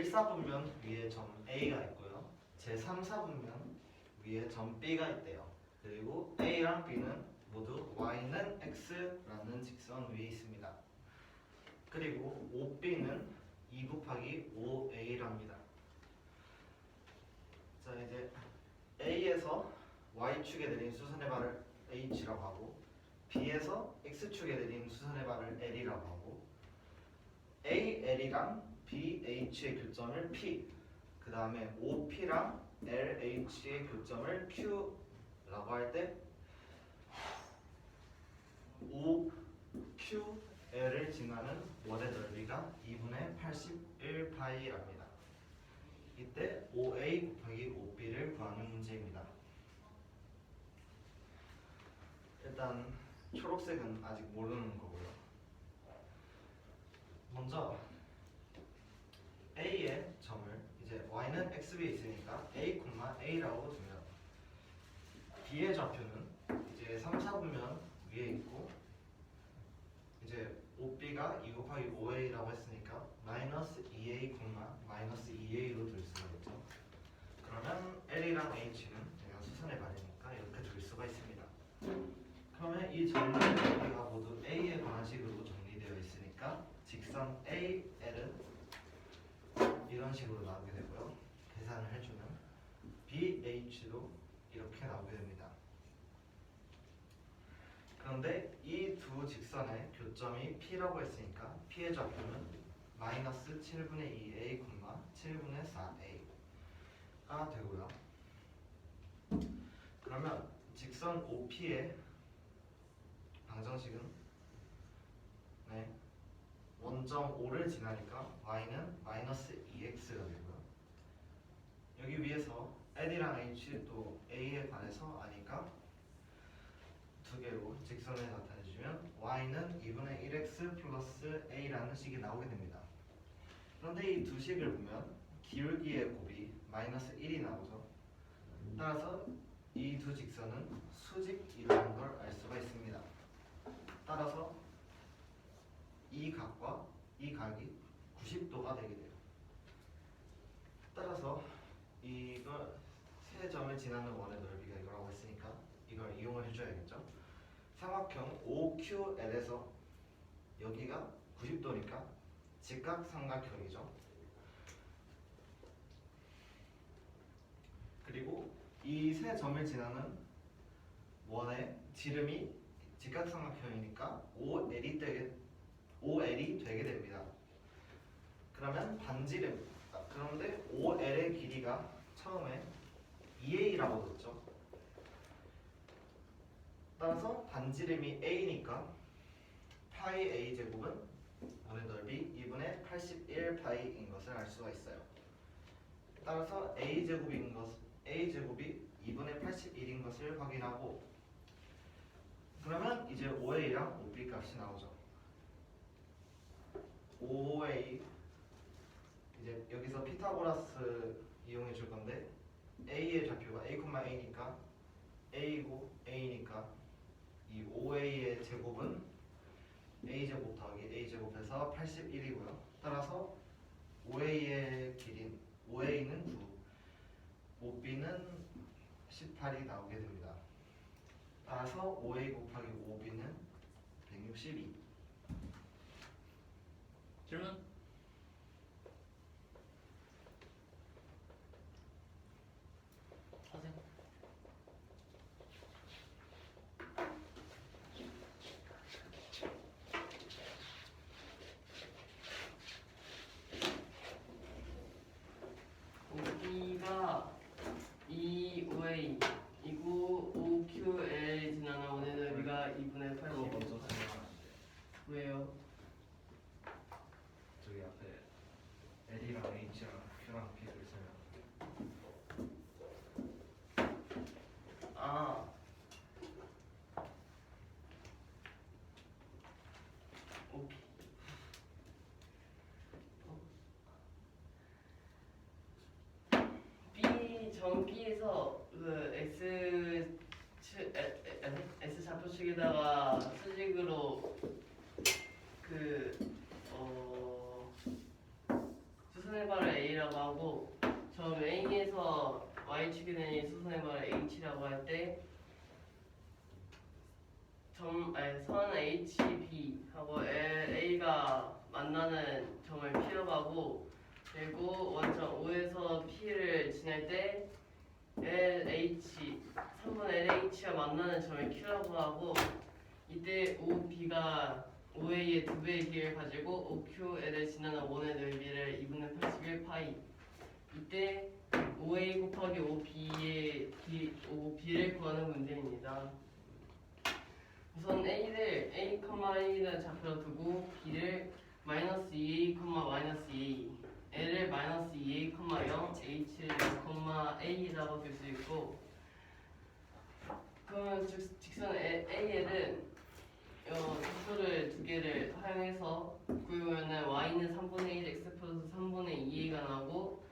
제1사분면 위에 점 A가 있고요. 제3사분면 위에 점 B가 있대요. 그리고 A랑 B는 모두 y는 x라는 직선 위에 있습니다. 그리고 OB는 2 곱하기 5a랍니다. 자, 이제 A에서 y축에 내린 수선의 발을 h라고 하고 B에서 x축에 내린 수선의 발을 l이라고 하고 AL이랑 BH의 교점을 P, 그 다음에 OP랑 LH의 교점을 Q라고 할 때 OQL을 지나는 원의 넓이가 2분의 81파이랍니다. 이때 OA 곱하기 OB를 구하는 문제입니다. 일단 초록색은 아직 모르는 거고요. 먼저 A의 점을 이제 y는 xb에 있으니까 a, a라고 두면 B의 좌표는 이제 3, 4분면 위에 있고 이제 OB가 2 곱하기 5a라고 했으니까 마이너스 2a, 마이너스 2a로 둘 수가 있죠. 그러면 L이랑 H는 내가 수선의 발이니까 이렇게 둘 수가 있습니다. 그러면 이 점들 여기가 모두 A의 방식으로 정리되어 있으니까 직선 AL은 이런 식으로 나오게 되고요. 계산을 해주면 BH도 이렇게 나오게 됩니다. 그런데 이 두 직선의 교점이 P라고 했으니까 P의 좌표는 마이너스 7분의 2a, 7분의 4a가 되고요. 그러면 직선 OP의 방정식은 원점 O를 지나니까 y는 마이너스 2x가 되고요. 여기 위에서 L이랑 H 또 A에 관해서 아니까 두 개로 직선을 나타내주면 y는 2분의 1x 플러스 a라는 식이 나오게 됩니다. 그런데 이 두 식을 보면 기울기의 곱이 마이너스 1이 나오죠. 따라서 이 두 직선은 수직이라는 걸 알 수가 있습니다. 따라서 이 각과 이 각이 90도가 되게 돼요. 따라서 이걸 세 점을 지나는 원의 넓이가 이거라고 했으니까 이걸 이용을 해줘야겠죠. 삼각형 OQL에서 여기가 90도니까 직각삼각형이죠. 그리고 이 세 점을 지나는 원의 지름이 직각삼각형이니까 OL이 되게 됩니다. 그러면 반지름, 그런데 OL의 길이가 처음에 2a라고 뒀죠. 따라서 반지름이 a니까 파이 a 제곱은 원의 넓이 2분의 81파이인 것을 알 수가 있어요. 따라서 a 제곱이 2분의 81인 것을 확인하고 그러면 이제 OA랑 OB 값이 나오죠. OA 이제 여기서 피타고라스 이용해 줄 건데 A의 좌표가 A, A니까 A고 A니까 이 OA의 제곱은 A제곱 더하기 A제곱해서 81이고요. 따라서 OA의 길인 OA는 9, OB는 18이 나오게 됩니다. 따라서 OA 곱하기 OB는 162. 질문? 하세요. OB가 2OA 이고 OQL 지나는 원의 넓이가 2분의 80. 그거 먼저 설명하시죠. 왜요? 저기 앞에 L이랑 H랑 Q랑 P를 설명할게요. 아, 오케이. B 전기에서 그 S 좌표측에다가 수직으로 그 수선의 발을 A라고 A라고 하고 처음 A에서 Y축에 내린 수선의 발을 H라고 할 때 선 HB하고 A가 만나는 점을 P라고 하고 그리고 원점 O에서 P를 지날 때 LH 3분 LH가 만나는 점을 Q라고 하고 이때 OB가 OA의 2배의 길이를 가지고 OQL을 지나는 원의 넓이를 2분의 81 파이 이때 OA 곱하기 OB를 구하는 문제입니다. 우선 A를 A,A라는 좌표로 두고 B를 마이너스 2A, 마이너스 2A L을 마이너스 2A, 0 H를 0, A라고 줄 수 있고 그러면 직선 AL은 좌표를 두 개를 활용해서 구해보면은 Y는 3분의 1 X 플러스 3분의 2A가 나오고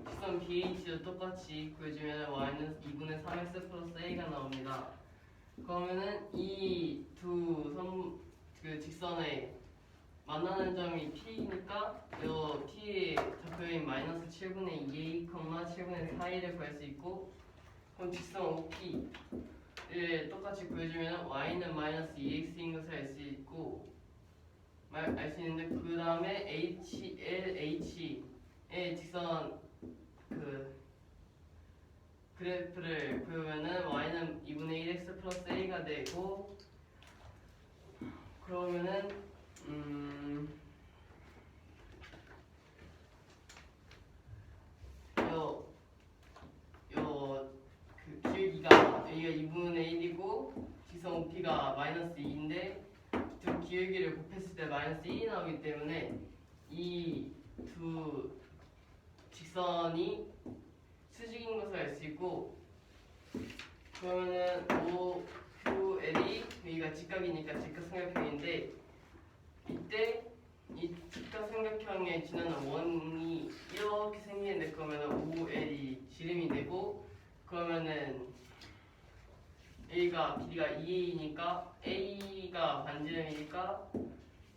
직선 BH도 똑같이 구해주면 Y는 2분의 3X 플러스 A가 나옵니다. 그러면은 이 두 직선의 만나는 점이 P니까 이 T의 좌표인 마이너스 7분의 2A, 7분의 4A를 구할 수 있고 그럼 직선 OP를 똑같이 구해주면 Y는 마이너스 2X인 것을 알 수 있고 알 수 있는데 그 다음에 LH의 직선 그래프를 구하면은 Y는 2분의 1X 플러스 A가 되고 그러면은 기울기가 여기가 2분의 1이고 직선 OP가 마이너스 2인데 두 기울기를 곱했을 때 마이너스 1이 나오기 때문에 이 두 직선이 수직인 것을 알 수 있고 그러면은 OQL이 여기가 직각이니까 직각삼각형인데 이때 이 직각삼각형에 지나는 원이 이렇게 생기는데 그러면은 OL이 지름이 되고 그러면은 A가 길이가 2A니까 A가 반지름이니까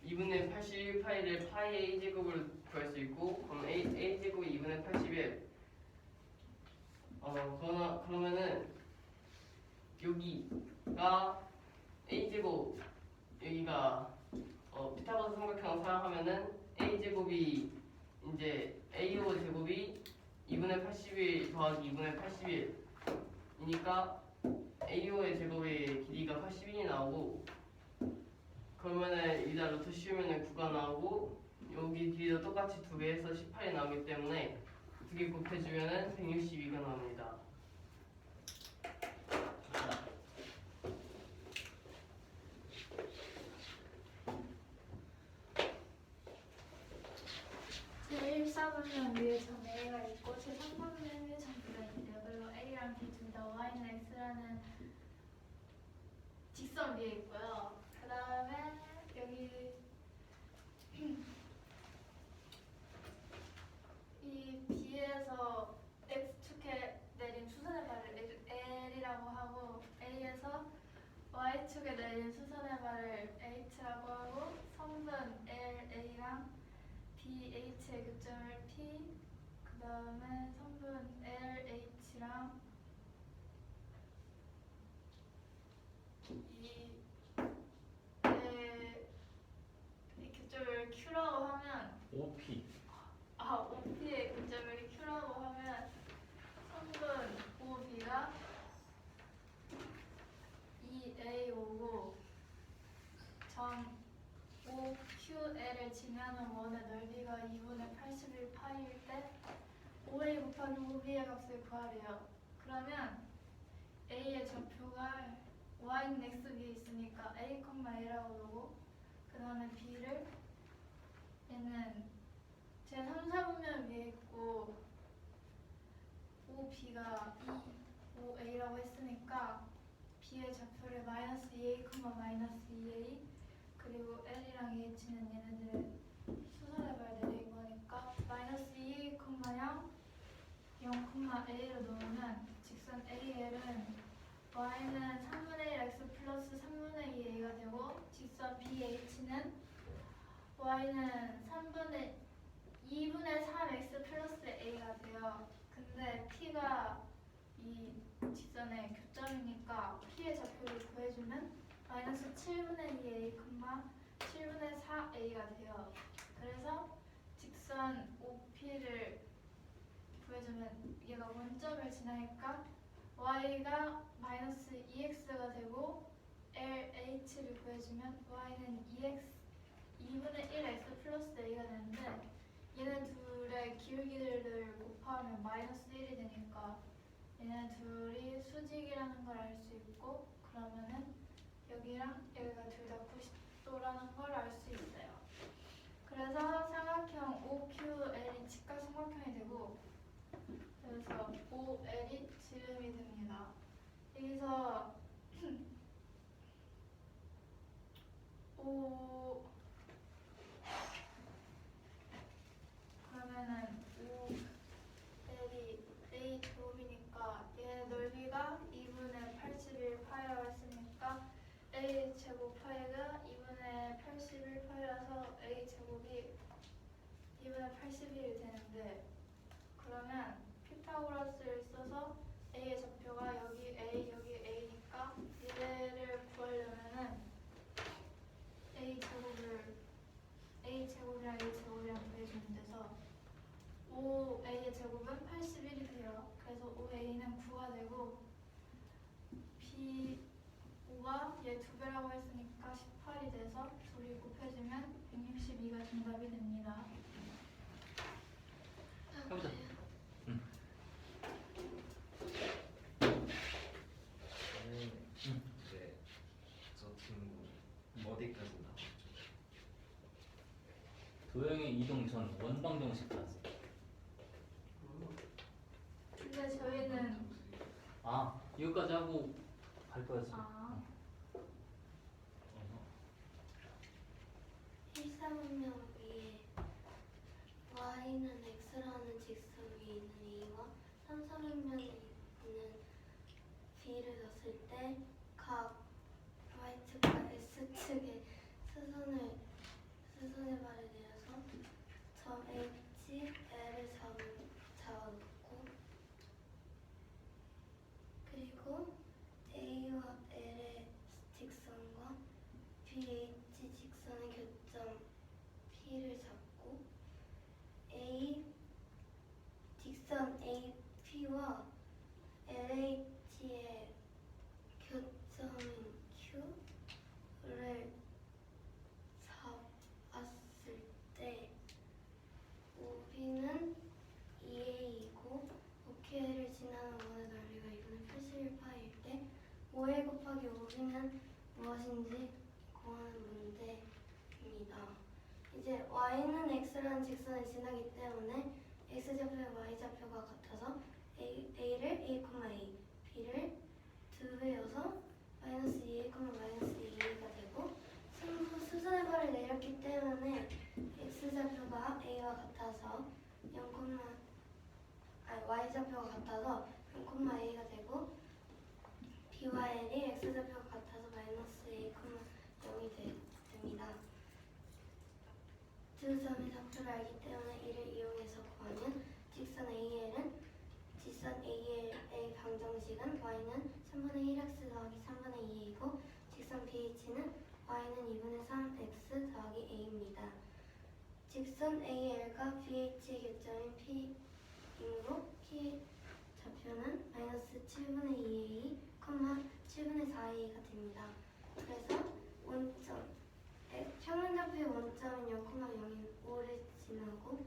2분의 81 파이를 파이 A제곱을 구할 수 있고 그럼 A제곱이 2분의 81 그러면은 여기가 A제곱 여기가 피타고라스 삼각형을 사용하면은 A제곱이 이제 AO 제곱이 2분의 81 더하기 2분의 81이니까 AO의 제곱의 길이가 81이 나오고 그러면은 여기다 루트 씌우면은 9가 나오고 여기 길이도 똑같이 2배 해서 18이 나오기 때문에 두 개 곱해주면은 162가 나옵니다. 제1사분면 위에 점 A가 있고 제3사분면 위에 점 B가 있는데요. 그리고 A랑 B 둘 다 Y는 X라는 직선 위에 있고요. 그 다음에 여기 이 B에서 X축에 내린 수선의 발을 L이라고 하고 A에서 Y축에 내린 수선의 발을 H라고 하고 성분 LA랑 BH의 교점을 P 그 다음에 성분 LH랑 이 교점을 Q라고 하면 OP OP의 교점을 Q라고 하면 성분 OB가 2A5고 점 OQL을 지나는 원의 넓이가 2분의 81 파이일 때 OA 곱하기 OB의 값을 구하래요. 그러면 A의 좌표가 Y는 X 위에 있으니까 A, A라고 두고 그 다음에 B를 얘는 제3, 4분면 위에 있고 OB가 2OA라고 했으니까 B의 좌표를 마이너스 2A, 마이너스 2A 그리고 L이랑 H는 얘네들의 수선의 발 내린 거니까 마이너스 2A, 0, 0,A로 놓으면 직선 AL은 Y는 3분의 1 X 플러스 3분의 2A가 되고 직선 BH는 Y는 3분의 2분의 3x 플러스 a가 돼요. 근데 p가 이 직선의 교점이니까 p의 좌표를 구해주면 마이너스 7분의 2a, 7분의 4a가 돼요. 그래서 직선 OP를 구해주면 얘가 원점을 지나니까 y가 마이너스 2x가 되고 LH를 구해주면 y는 2분의 1x 플러스 a가 되는데 얘네 둘의 기울기를 곱하면 마이너스 1이 되니까 얘네 둘이 수직이라는 걸 알 수 있고 그러면은 여기랑 여기가 둘 다 90도라는 걸 알 수 있어요. 그래서 삼각형 OQL이 직각 삼각형이 되고 그래서 OL이 지름이 됩니다. 여기서 O 그러면은 OL이 A 제곱이니까 얘 넓이가 2분의 81 파이라고 했으니까 A 제곱 파이가 2분의 81 파이라서 A 제곱이 2분의 81이 되는데 그러면 피타고라스를 써서 A의 좌표가 여기 A 여기 A니까 얘를 구하려면은 A 제곱이랑 A 제곱이랑 구해주면 돼서 5A의 제곱은 81이 돼요. 그래서 5A는 9가 되고 B5가 얘 2배라고 했으니까 18이 돼서 둘이 곱해주면 162가 정답이 됩니다. 해보자. 저는 이제 저 친구 어디까지 나왔죠? 도형의 이동 전 원방 정식까지. 근데 저희는 아 이거까지 하고 갈 거였어. 아. 일사분면 위에 y는 x라는 직선 위에 있는 a와 삼사분면에 있는 b를 뒀을 때 각 y축과 x축의 수선의 발을 내려서 점 h, l을 잡아놓고 그리고 a와 l의 직선과 bh 직선의 교점 P를 잡고 A 직선 AP와 LH의 교점인 Q를 잡았을 때 OB는 2A이고 OQ를 지나는 원의 넓이가 2분의 81파일 때 5A 곱하기 5B는 무엇인지 구하는 문제입니다. 이제 y는 x라는 직선을 지나기 때문에 x좌표와 y좌표가 같아서 a를 a, b를 2배여서 마이너스 2a, 마이너스 2a가 되고 수선의 발을 내렸기 때문에 x좌표가 a와 같아서 y좌표가 같아서 0,a가 되고 b와 l이 x좌표가 같아서 마이너스 a, 0이 됩니다. 두 점의 좌표를 알기 때문에 이를 이용해서 구하면 직선 AL은 직선 AL의 방정식은 y는 3분의 1x 더하기 3분의 2a이고 직선 BH는 y는 2분의 3x 더하기 a입니다. 직선 AL과 BH의 교점인 P이므로 P 좌표는 마이너스 7분의 2a, 7분의 4a가 됩니다. 그래서 원점 평면좌표의 원점은 0,0인 5를 지나고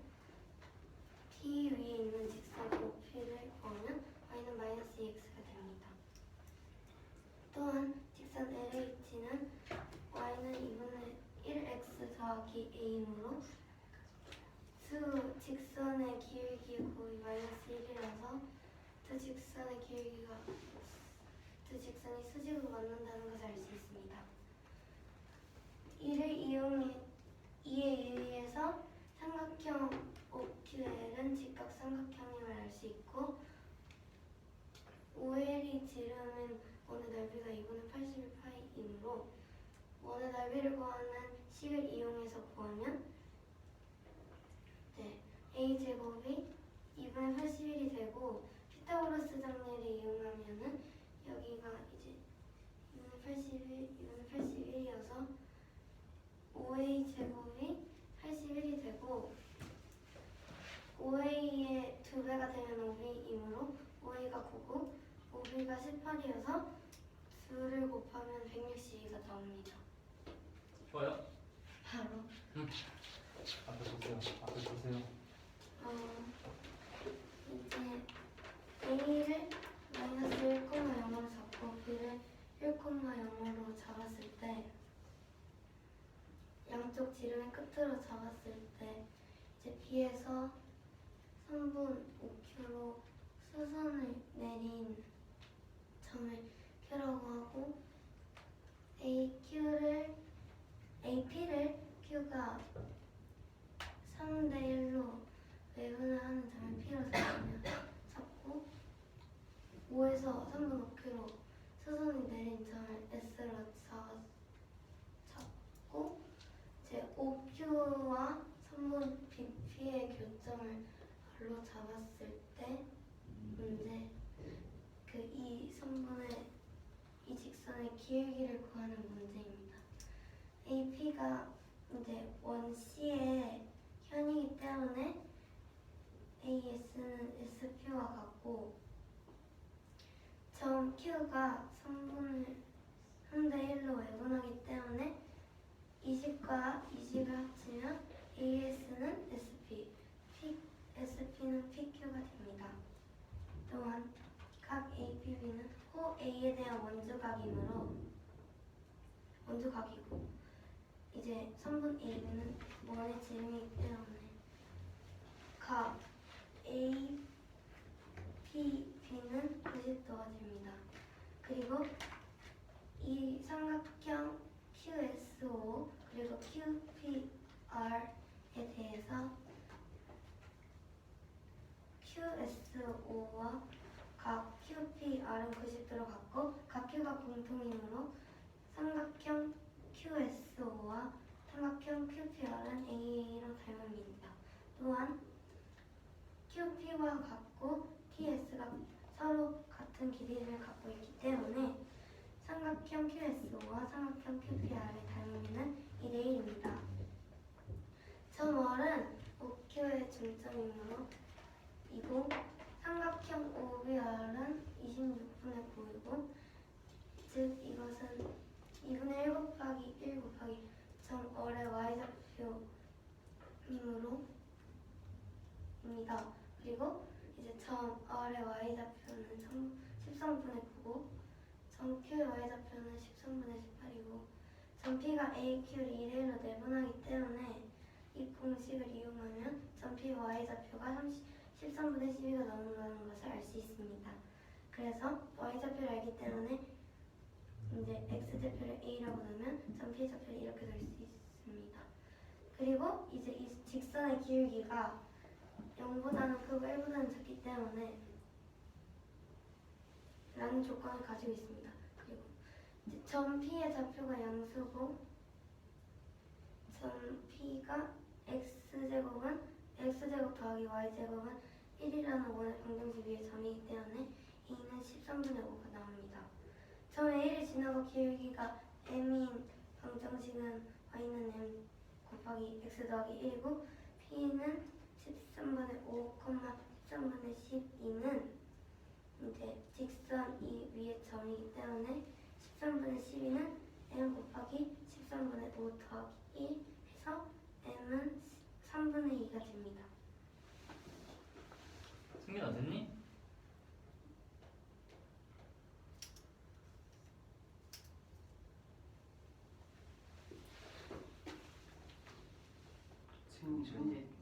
P 위에 있는 직선 OP를 구하면 y는 마이너스 2x가 됩니다. 또한 직선 LH는 y는 2분의 1x 더하기 a이므로 직선의 기울기 곱이 마이너스 1이라서 두 직선이 수직으로 만난다는 것을 알 수 있습니다. 이에 의해서 삼각형 OQL은 직각 삼각형임을 알 수 있고 OL이 지름은 원의 넓이가 2분의 81파이이므로 원의 넓이를 구하는 식을 이용해서 구하면 가우스 정리를 이용하면은 여기가 이제 2분의 81, 2분의 81이어서 5a 제곱이 81이 되고 5a의 2배가 되면 5b이므로 5a가 9고 5b가 18이어서 2를 곱하면 162가 나옵니다. 좋아요. 바로 앞에 보세요. 앞에 보세요. 이제 a를 마이너스 1,0으로 잡고 b를 1,0으로 잡았을 때 양쪽 지름의 끝으로 잡았을 때 이제 b에서 3분 5q로 수선을 내린 점을 q라고 하고 AP를 q가 3대 1로 외분을 하는 점을 p로 잡고 5에서 3분 5q로 수선이 내린 점을 s로 잡고 이제 5q와 3분 bp의 교점을 r로 잡았을 때 문제 이 3분의 이 직선의 기울기를 구하는 문제입니다. AP가 이제 원C의 현이기 때문에 AS는 SP와 같고 점 Q가 3분의 3대 1로 외분하기 때문에 20과 20을 합치면 AS는 SP, SP는 PQ가 됩니다. 또한 각 APB는 호 A에 대한 원주각이고 이제 3분 AB는 원의 지름이기 때문에 각 APB는 90도가 됩니다. 그리고 이 삼각형 QSO 그리고 QPR에 대해서 QSO와 각 QPR은 90도로 같고 각 Q가 공통이므로 삼각형 QSO와 삼각형 QPR은 AA로 닮습니다. 또한 QP와 같고 TS가 서로 같은 길이를 갖고 있기 때문에 삼각형 QSO와 삼각형 QPR의 닮음은 2대 1입니다. 점 R은 OQ의 중점이므로 이고 삼각형 OBR은 26분의 9이고 즉 이것은 2분의 1 곱하기 1 곱하기 점 R의 y좌표이므로 입니다. 그리고 이제 점 R의 y좌표는 13분의 9고 점 Q의 y좌표는 13분의 18이고 점 P가 AQ를 2대 1로 내분하기 때문에 이 공식을 이용하면 점 P y좌표가 13분의 12가 나온다는 것을 알 수 있습니다. 그래서 y좌표를 알기 때문에 이제 x좌표를 a라고 넣으면 점 p좌표를 이렇게 될 수 있습니다. 그리고 이제 이 직선의 기울기가 0보다는 크고 1보다는 작기 때문에 라는 조건을 가지고 있습니다. 그리고 이제 점 p의 좌표가 양수고 점 p가 x제곱은 x제곱 더하기 y제곱은 1이라는 원의 방정식 위의 점이기 때문에 a는 13분의 5가 나옵니다. 점 a를 지나고 기울기가 m인 방정식은 y는 m 곱하기 x 더하기 1이고 p는 13분의 5, 13분의 12는 이제 직선 이 위의 점이기 때문에 13분의 12는 m 곱하기 13분의 5 더하기 1 해서 m은 3분의 2가 됩니다. 승민아 됐니?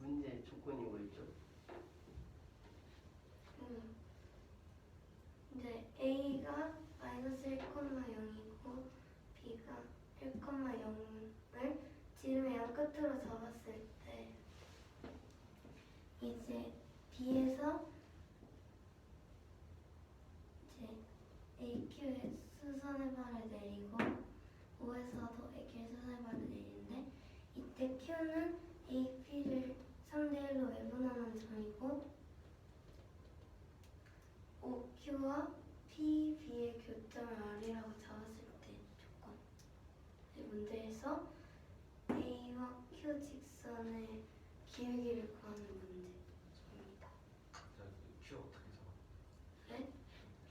문제 조건이 뭐였죠? 이제 a가 마이너스 1,0이고 b가 1,0을 지름의 양 끝으로 잡았을 때 이제 b에서 이제 AQ의 수선해발을 내리고 5에서도 AQ의 수선해발을 내리는데 이때 Q는 AP를 3대 1로 외분하는 점이고 P, B의 교점을 R이라고 잡았을 때 조건. 이 문제에서 A와 Q 직선의 기울기를 구하는 문제입니다. 자, Q 어떻게 잡아? 네?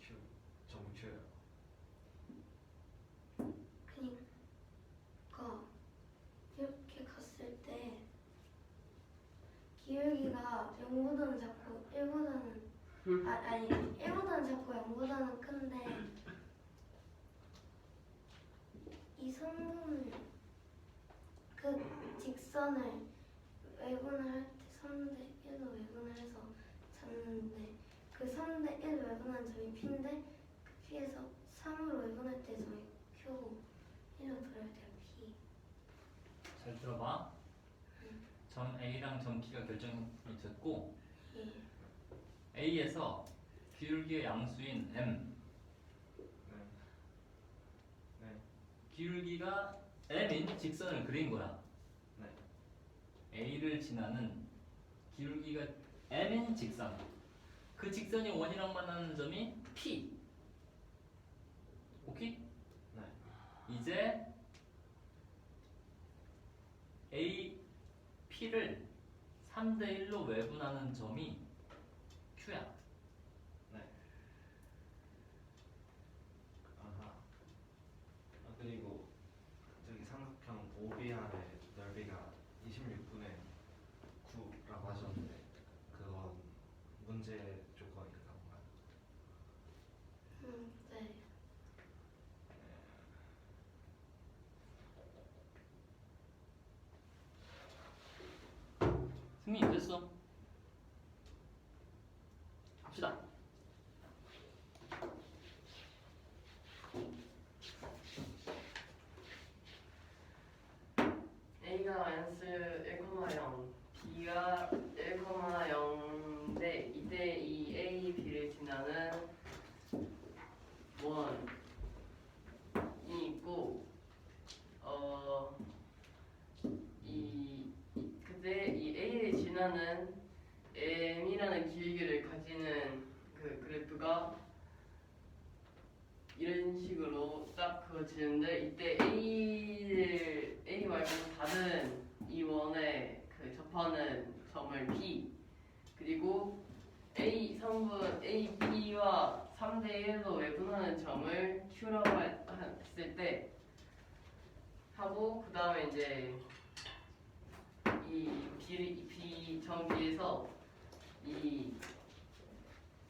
Q 점 Q예요. 그러니까 이렇게 갔을 때 기울기가 0보다는 작고 1보다는 아니 1보다는 작고 0보다는 큰데 이 성분을 그 직선을 외분을 할 때 3대 1로 외분을 해서 잡는데 그 3대 1 외분한 점이 P인데 그 P에서 3으로 외분할 때 점이 Q고 1로 들어야 돼요 P. 잘 들어봐. 점 A랑 점 P가 결정이 됐고 예. A에서 기울기의 양수인 M, 네. 네. 기울기가 M인 직선을 그린 거야. 네. A를 지나는 기울기가 M인 직선. 그 직선이 원이랑 만나는 점이 P. 오케이? 네. 이제 A, P를 3대 1로 외분하는 점이 Q야. 네. 아하. 그리고 저기 삼각형 OBR의 넓이가 26분의 9라고 하셨는데 그건 문제 조건인가 봐요. 네. 승리 됐어. 합시다. A가 마이너스 1,0, B가 1,0인데 이때 이 A, B를 지나는 원이 있고 그때 이 A를 지나는 M이라는 기울기를 가지는 그 그래프가 이런 식으로 딱 그어지는데 이때 A 말고 다른 이 원에 그 접하는 점을 P 그리고 AP와 3대 1로 외분하는 점을 Q라고 했을 때 하고 그 다음에 이제 이 점 B에서 이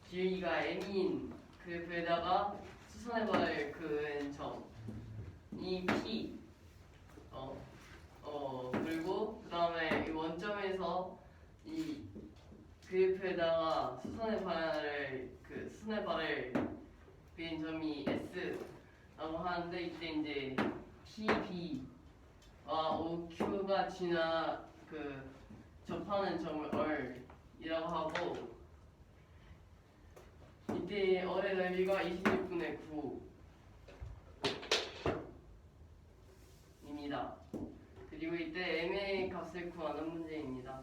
기울기가 M인 그래프에다가 수선해발 그은 점이 P 그리고 그 다음에 이 원점에서 이 그래프에다가 수선의 발을 그린 점이 S라고 하는데 이때 이제 PB와 OQ가 지나 그 접하는 점을 R이라고 하고 이때 R의 넓이가 26분의 9입니다. 그리고 이때 M의 값을 구하는 문제입니다.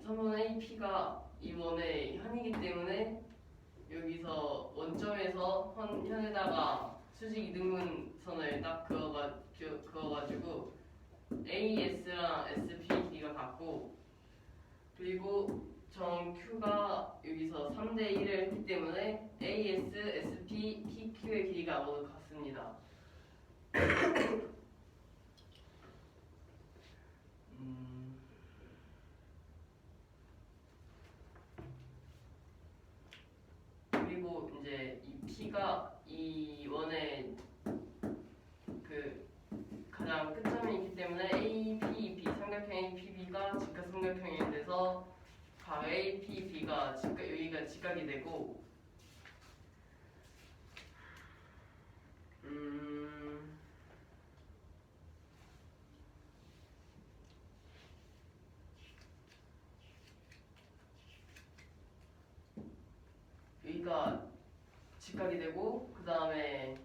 3번 AP가 이 원의 현이기 때문에 여기서 원점에서 현에다가 수직 이등분선을 딱 그어가지고 AS랑 SPB가 같고 그리고 점 Q가 여기서 3대 1을 했기 때문에 AS, SP, PQ의 길이가 모두 같습니다. 그리고 이제 이 P가 이 원의 그 가장 끝점이 있기 때문에 APB 삼각형 APB가 직각 삼각형이 돼서 각 APB가 여기가 직각이 되고 여기가 직각이 되고 그 다음에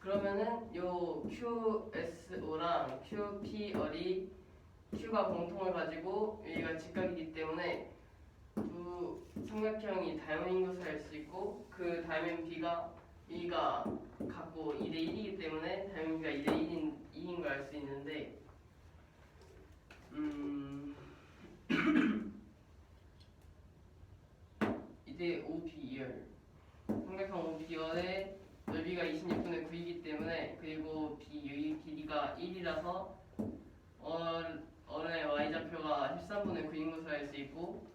그러면은 요 QSO랑 QPR이 Q가 공통을 가지고 여기가 직각이기 때문에 두 삼각형이 닮은 것을 알 수 있고 그 닮은 B가 B가 같고 2대 1이기 때문에 닮은 B가 2대 1인 걸 알 수 있는데 이제 OB열 삼각형 OB열의 넓이가 26분의 9이기 때문에 그리고 여기 길이가 1이라서 얼의 y좌표가 13분의 9인 것을 알 수 있고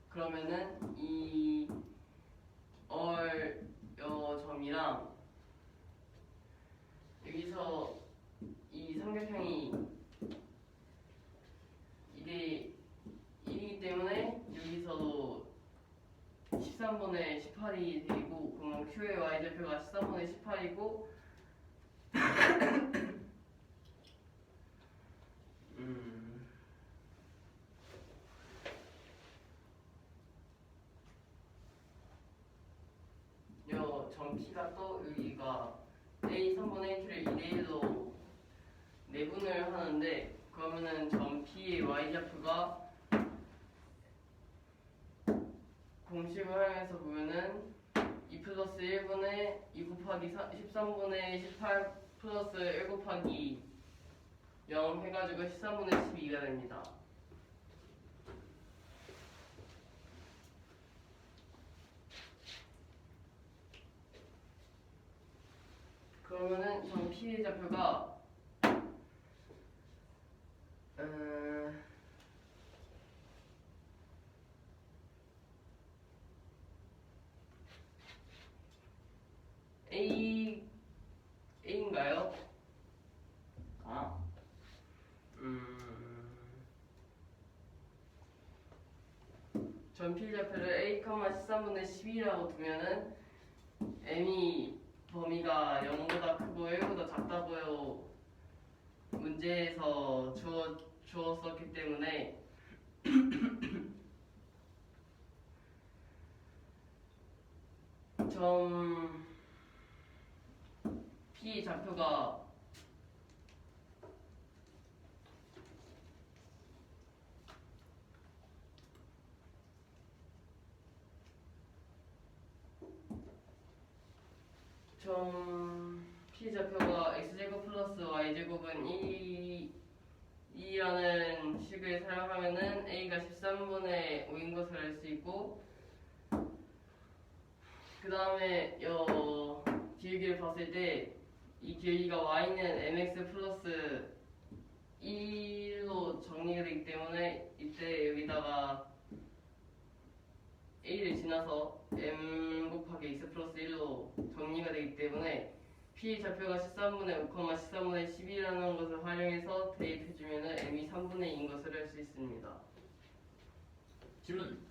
그러면은 이 점이랑 여기서 이 삼각형이 2대 1이기 때문에 여기서도 13분의 18이 되고 그러면 Q의 y좌표가 13분의 18이고 점 P가 또 여기가 A 3분의 Q를 2대 1로 내분을 하는데 그러면은 점 P의 y좌표가 공식을 활용해서 보면은 2 플러스 1분의 2 곱하기 13분의 18 플러스 1 곱하기 0 해가지고 13분의 12가 됩니다. 그러면은 점 P의 좌표가 A인가요? 아, 점 P 좌표를 A, 13분의 12라고 두면은 M이 범위가 0보다 크고 1보다 작다고요 문제에서 주었었기 때문에 점 P 좌표가 점 P 좌표가 x제곱 플러스 y제곱은 2라는 식을 사용하면은 a가 13분의 5인 것을 알 수 있고 그 다음에 기울기를 봤을 때 이 기울기가 y는 mx 플러스 1로 정리가 되기 때문에 이때 여기다가 a를 지나서 m 곱하기 x 플러스 1로 정리가 되기 때문에 p 좌표가 13분의 5, 13분의 12라는 것을 활용해서 대입해주면 m이 3분의 2인 것을 알 수 있습니다. 질문.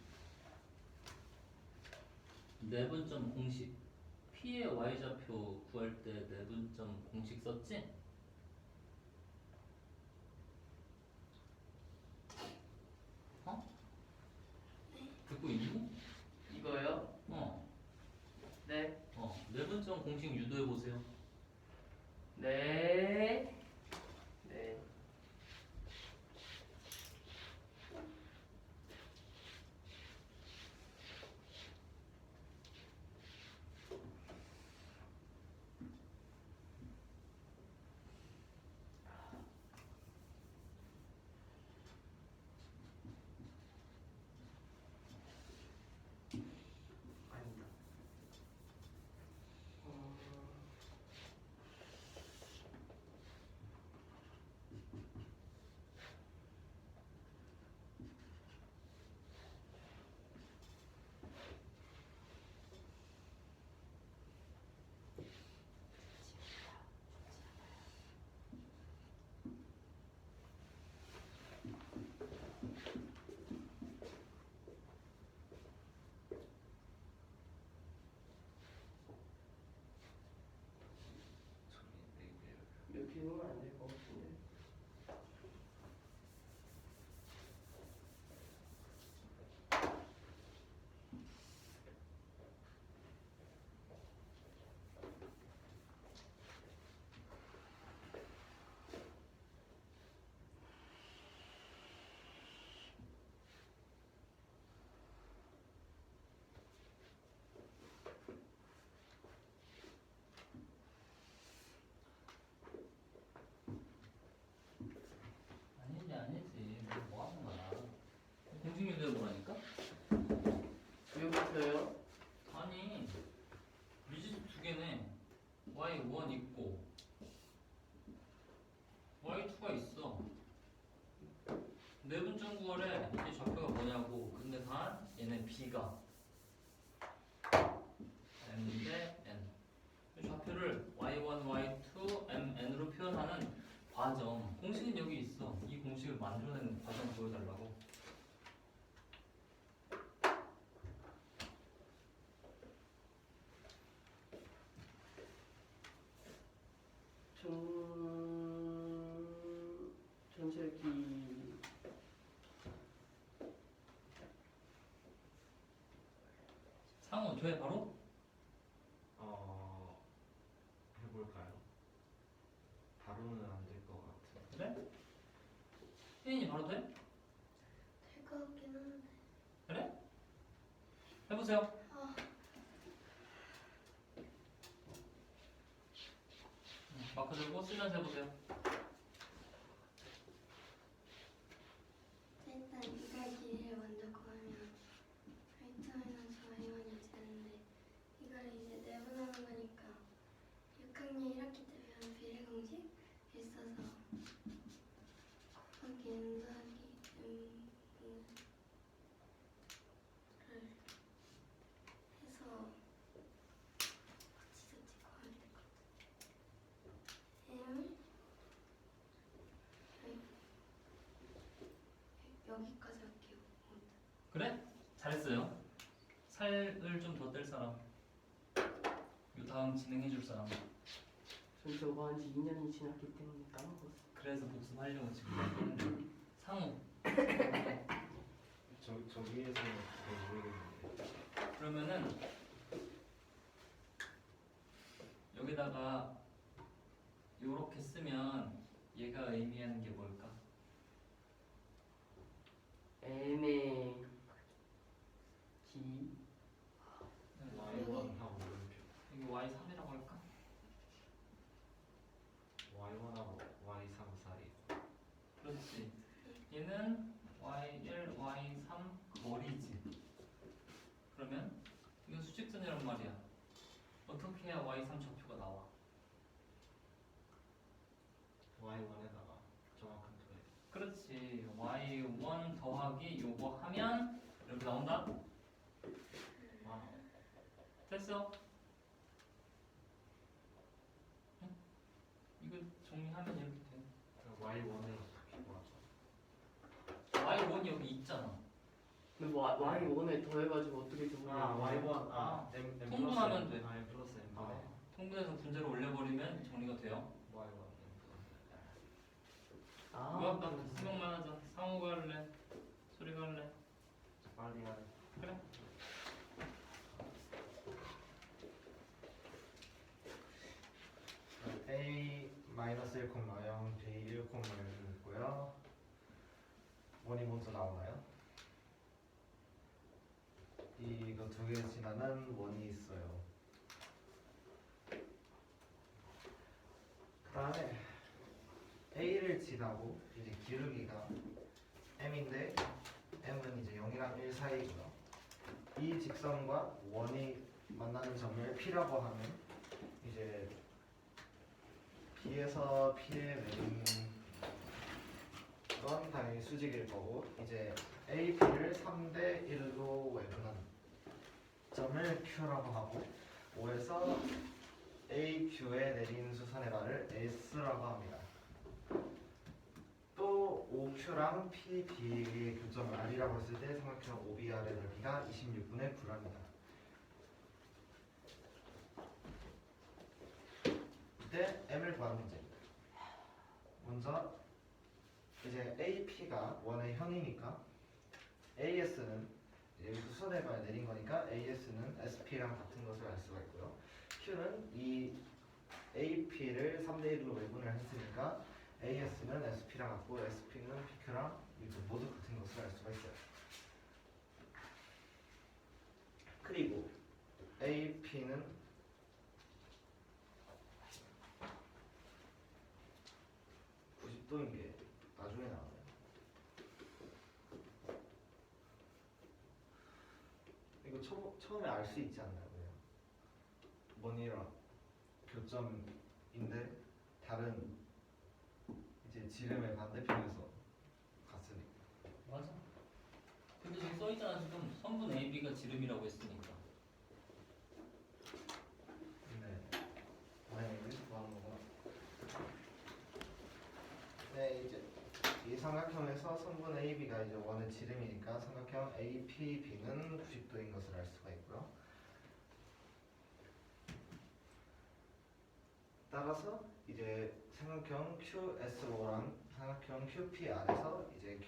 내분점 공식. P의 y좌표 구할 때 내분점 공식 썼지? 어? 듣고 있니? 이거요? 네. 내분점 공식 유도해 보세요. 네. 네. 아닙니다. 이렇게 보면 안 될 것 같은데. 내분점 구월에 이 좌표가 뭐냐고. 근데 단 얘는 b가 n인데 n. 이 좌표를 y1, y2, mn으로 표현하는 과정. 공식은 여기 있어. 이 공식을 만들어내는 과정 보여달라고. 전체기 상호 돼 바로? 해볼까요? 바로는 안 될 것 같은데. 그래? 혜인이 바로 돼? 될 것 같긴 한데. 그래? 해보세요. 마크 들고 쓰면서 해보세요. 일단 이걸 길이를 먼저 구하면 y2-y1이 되는데 이걸 이제 내분하는 거니까 6학년 1학기 때 배운 비례 공식 있어서 곱하기 n 더하기 m을 해서 어찌저찌 구하면 될 것 같아. m 여기까지 할게요. 그래? 잘했어요. 살을 좀 더 뗄 사람. 요 다음 진행해줄 사람. 전 저거 한 지 2년이 지났기 때문에 까먹었어. 그래서 복습하려고 지금 하는데. 상호. 저기에서는 그걸 모르겠는데. 그러면은 여기다가 요렇게 쓰면 얘가 의미하는 게 뭘까? m의 d y1하고 물음표. 이거 y3이라고 할까? y1하고 y3 사이. 그렇지. 얘는 y1, y3 거리지. 그러면 이건 수직선이란 말이야. 어떻게 해야 y3 좌표가 나와? y1에다가 정확한 도에. 그렇지. y1 더하기 요거 하면 이렇게 나온다? 됐어? 응? 이거 정리하면 이렇게 돼. y1을 어떻게 구하죠? y1 여기 있잖아. 근데 뭐 y1에 더해가지고 어떻게 좀 y1 m 통분하면 돼. m 플러스 m 분의 통분해서 분자를 올려버리면 정리가 돼요. y1 m 아, 나 수명만 하자. 상호가 할래? 소리가 할래? 빨리 하래. 그래? a 마이너스 1, 0, b 1, 0 있고요. 원이 먼저 나오나요? 이거 두 개 지나는 원이 있어요. 그 다음에 a를 지나고 이제 기울기가 m인데 m은 이제 0이랑 1 사이고요. 이 직선과 원이 만나는 점을 p라고 하면 이제 b에서 p에 내린 건 당연히 수직일 거고 이제 AP를 3대 1로 외분한 점을 Q라고 하고 5에서 AQ에 내린 수선의 발을 S라고 합니다. 또 OQ랑 PB의 교점 R이라고 했을 때 삼각형 OBR의 넓이가 26분의 9랍니다. 이때 M을 구하는 문제입니다. 먼저 이제 AP가 원의 현이니까 AS는 여기서 수선의 발 내린 거니까 AS는 SP랑 같은 것을 알 수가 있고요. Q는 이 AP를 3대 1로 외분을 했으니까 AS는 SP랑 같고 SP는 PQ랑 모두 같은 것을 알 수가 있어요. 그리고 AP는 도인 게 나중에 나와요. 이거 처음에 알 수 있지 않나요? 그냥 원이랑 교점인데 다른 이제 지름의 반대편에서 갔으니까 맞아. 근데 저기 써있잖아 지금 선분 AB가 지름이라고 했으니까. 네. 여기서 구하는 거구나. 네, 이제 이 삼각형에서 선분 AB가 이제 원의 지름이니까 삼각형 APB는 90도인 것을 알 수가 있고요. 따라서 이제 삼각형 QSO랑 삼각형 QPR에서 이제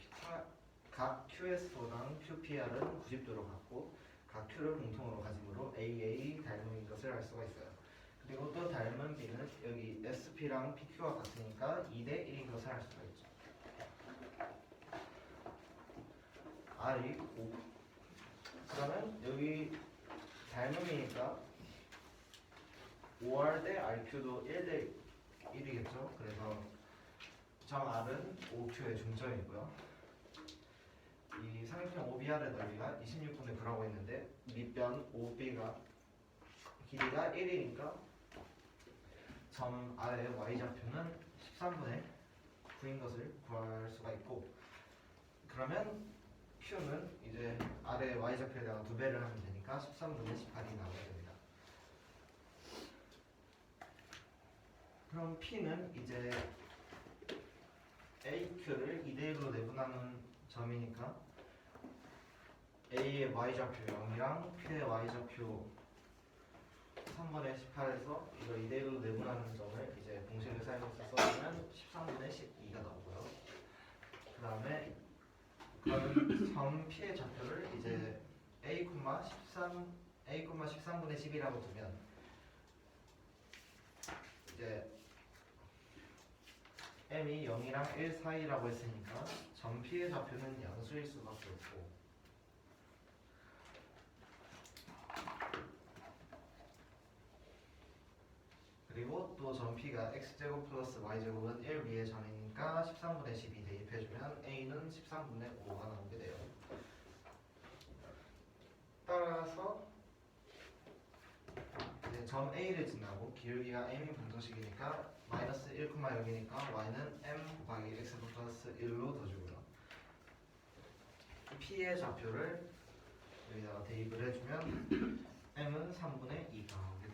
각 QSO랑 QPR은 90도로 같고 각 Q를 공통으로 가지므로 AA 닮음인 것을 알 수가 있어요. 그리고 또 닮은 B는 여기 SP랑 PQ가 같으니까 2대 1인 것을 알 수가 있죠. R이 5. 그러면 여기 닮음이니까 5R 대 RQ도 1대 1이겠죠. 그래서 점 R은 5Q의 중점이고요. 이 삼각형 OBR의 넓이가 26분의 9라고 했는데 밑변 OB가 길이가 1이니까 점 R의 Y좌표는 13분의 9인 것을 구할 수가 있고, 그러면 Q는 이제 R의 Y좌표에다가 2배를 하면 되니까 13분의 18이 나오게 됩니다. 그럼 P는 이제 AQ를 2대1로 내분하는 점이니까 A의 Y좌표 0이랑 Q의 Y좌표 3분의 18에서 이거 2대1로 내분하는 점을 이제 공식을 사용해서 써주면 13분의 12가 나오고요. 그 다음에 그럼 점 P의 좌표를 이제 A, 13분의 10이라고 두면 이제 M이 0이랑 1 사이라고 했으니까 점 P의 좌표는 양수일 수밖에 없고, 그리고 또 점 P가 X제곱 플러스 Y제곱은 1 위의 점이니까 13분의 12 대입해주면 A는 13분의 5가 나오게 돼요. 따라서 이제 점 A를 지나고 기울기가 M이 분도식이니까 마이너스 1,0이니까 Y는 M 곱하기 X 플러스 1로 둬주고요. P의 좌표를 여기다가 대입을 해주면 M은 3분의 2가 나오게